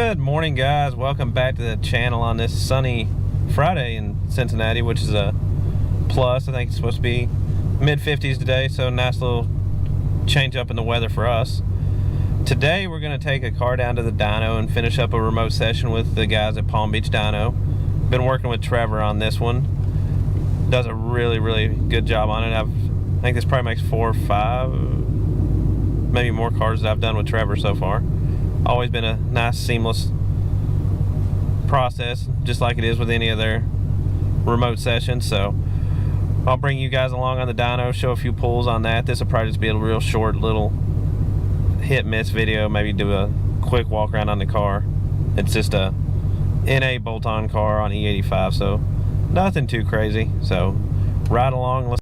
Good morning, guys. Welcome back to the channel on this sunny Friday in Cincinnati, which is a plus. I think it's supposed to be mid-50s today, so nice little change up in the weather for us. Today we're going to take a car down to the dyno and finish up a remote session with the guys at Palm Beach Dyno. Been working with Trevor on this one. Does a really good job on it. I think this probably makes 4 or 5, maybe more cars that I've done with Trevor so far. Always been a nice seamless process, just like it is with any of their remote sessions. So I'll bring you guys along on the dyno, show a few pulls on that. This will probably just be a real short little hit miss video, maybe do a quick walk around on the car. It's just a NA bolt-on car on E85, so nothing too crazy. So ride along. Let's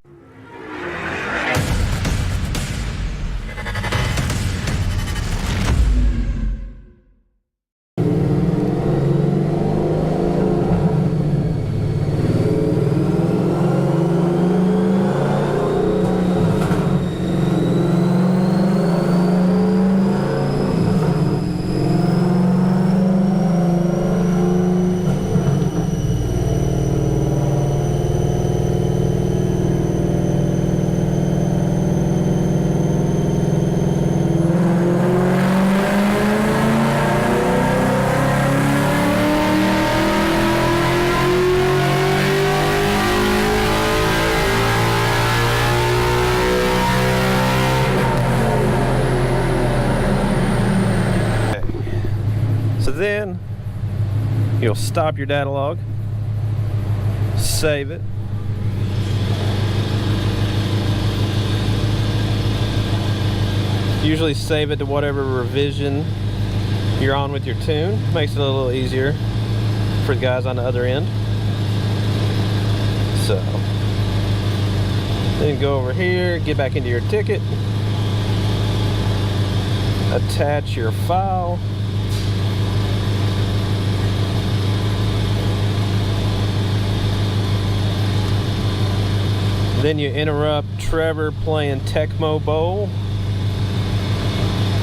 then you'll stop your data log, save it, usually save it to whatever revision you're on with your tune. Makes it a little easier for the guys on the other end. So then go over here, get back into your ticket, attach your file. Then you interrupt Trevor playing Tecmo Bowl.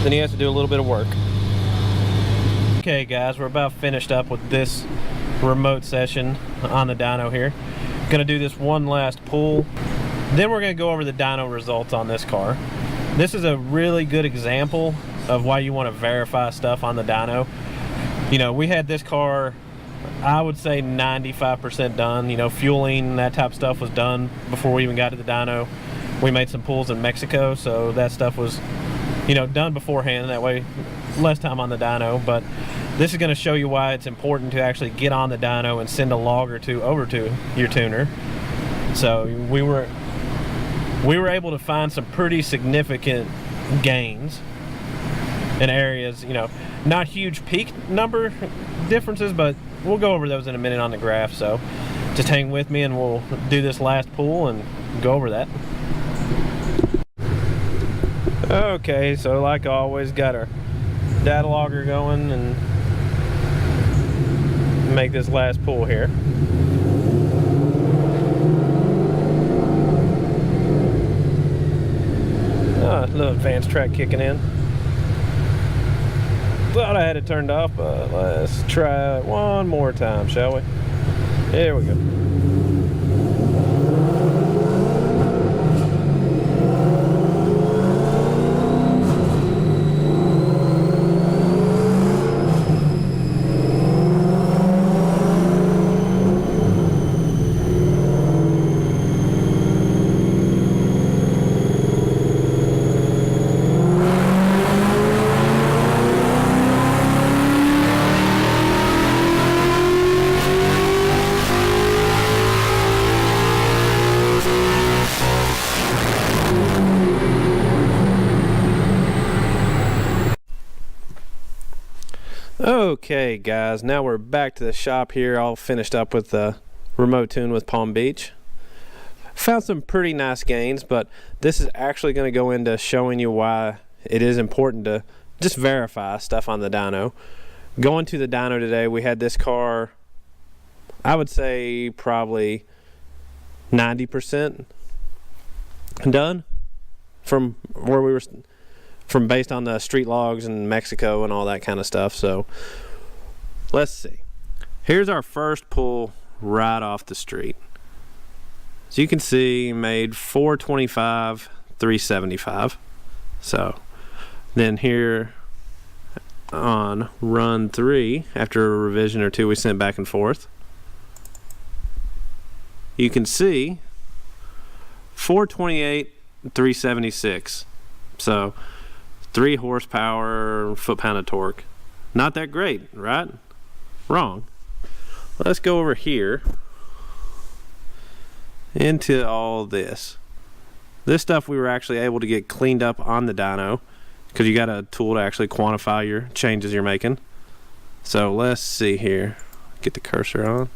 Then he has to do a little bit of work. Okay guys, we're about finished up with this remote session on the dyno here. Gonna do this one last pull. Then we're gonna go over the dyno results on this car. This is a really good example of why you wanna verify stuff on the dyno. You know, we had this car, I would say 95% done. You know, fueling, that type of stuff was done before we even got to the dyno. We made some pulls in Mexico, so that stuff was, you know, done beforehand. That way, less time on the dyno. But this is going to show you why it's important to actually get on the dyno and send a log or two over to your tuner. So we were able to find some pretty significant gains in areas, you know, not huge peak number differences, but we'll go over those in a minute on the graph. So just hang with me and we'll do this last pull and go over that. Okay, so like always, got our data logger going and make this last pull here. A little advanced track kicking in. Thought I had it turned off, but let's try it one more time, shall we? Here we go. Okay guys, now we're back to the shop here, all finished up with the remote tune with Palm Beach. Found some pretty nice gains, but this is actually going to go into showing you why it is important to just verify stuff on the dyno. Going to the dyno today, we had this car, I would say probably 90% done from where we were, from based on the street logs in Mexico and all that kind of stuff. So let's see. Here's our first pull right off the street. As you can see, made 425, 375. So then here on run 3, after a revision or two we sent back and forth, you can see 428, 376. So 3 horsepower, foot-pound of torque. Not that great, right? Wrong. Let's go over here into all this. This stuff we were actually able to get cleaned up on the dyno, because you got a tool to actually quantify your changes you're making. So let's see here. Get the cursor on.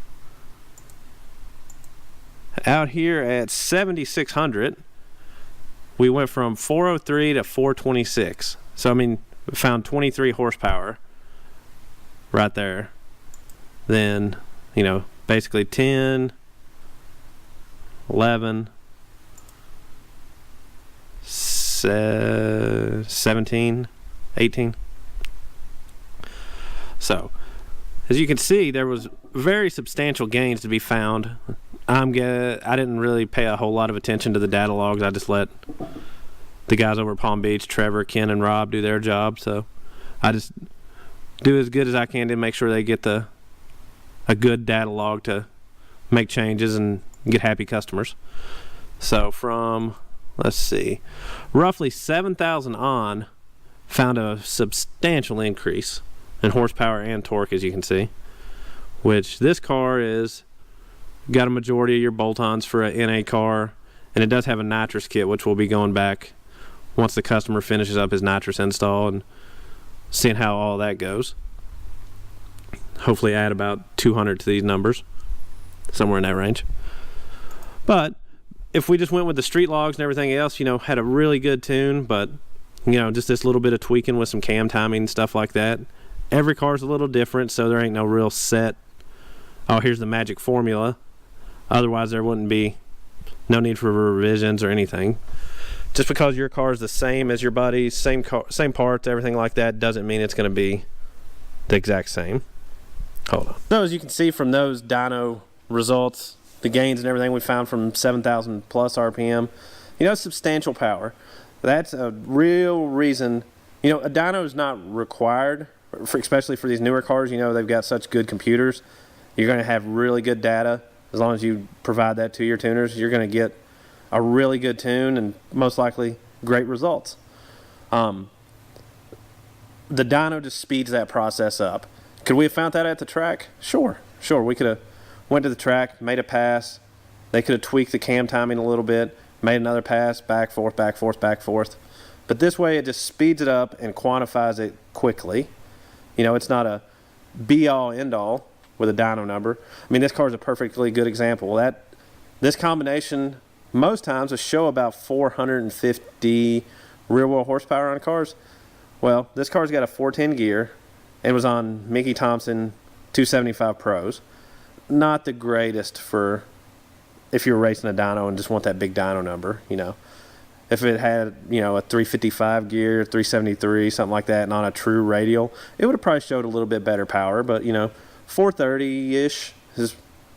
Out here at 7,600, we went from 403 to 426. So I mean, we found 23 horsepower right there. Then, you know, basically 10, 11, 17, 18. So as you can see, there was very substantial gains to be found. I didn't really pay a whole lot of attention to the data logs. I just let the guys over at Palm Beach, Trevor, Ken, and Rob, do their job. So I just do as good as I can to make sure they get a good data log to make changes and get happy customers. So from, let's see, roughly 7,000 on, found a substantial increase in horsepower and torque, as you can see, which this car is got a majority of your bolt-ons for a NA car, and it does have a nitrous kit, which will be going back once the customer finishes up his nitrous install and seeing how all that goes. Hopefully add about 200 to these numbers, somewhere in that range. But if we just went with the street logs and everything else, you know, had a really good tune, but you know, just this little bit of tweaking with some cam timing and stuff like that. Every car's a little different, so there ain't no real set, oh, here's the magic formula. Otherwise there wouldn't be no need for revisions or anything. Just because your car is the same as your buddy's, same parts, everything like that, doesn't mean it's going to be the exact same. Hold on. So as you can see from those dyno results, the gains and everything we found from 7,000 plus RPM, you know, substantial power. That's a real reason, you know, a dyno is not required, especially for these newer cars. You know, they've got such good computers. You're going to have really good data. As long as you provide that to your tuners, you're going to get a really good tune and most likely great results. The dyno just speeds that process up. Could we have found that at the track? Sure. We could have went to the track, made a pass. They could have tweaked the cam timing a little bit, made another pass, back, forth, back, forth, back, forth. But this way it just speeds it up and quantifies it quickly. You know, it's not a be-all, end-all with a dyno number. I mean, this car is a perfectly good example. This combination most times will show about 450 rear-wheel horsepower on cars. Well, this car's got a 410 gear and was on Mickey Thompson 275 Pros. Not the greatest for if you're racing a dyno and just want that big dyno number, you know. If it had, you know, a 355 gear, 373, something like that, and on a true radial, it would have probably showed a little bit better power, but, you know, 430-ish is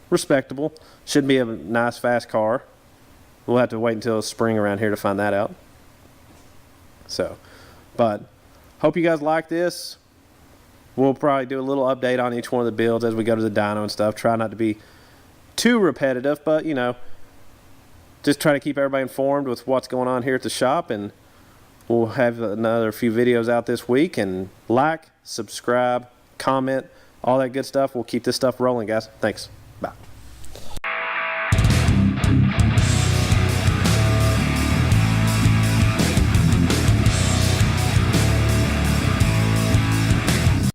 respectable. Should be a nice, fast car. We'll have to wait until spring around here to find that out. So, but hope you guys like this. We'll probably do a little update on each one of the builds as we go to the dyno and stuff. Try not to be too repetitive, but, you know, just try to keep everybody informed with what's going on here at the shop, and we'll have another few videos out this week. And like, subscribe, comment, all that good stuff. We'll keep this stuff rolling, guys. Thanks. Bye.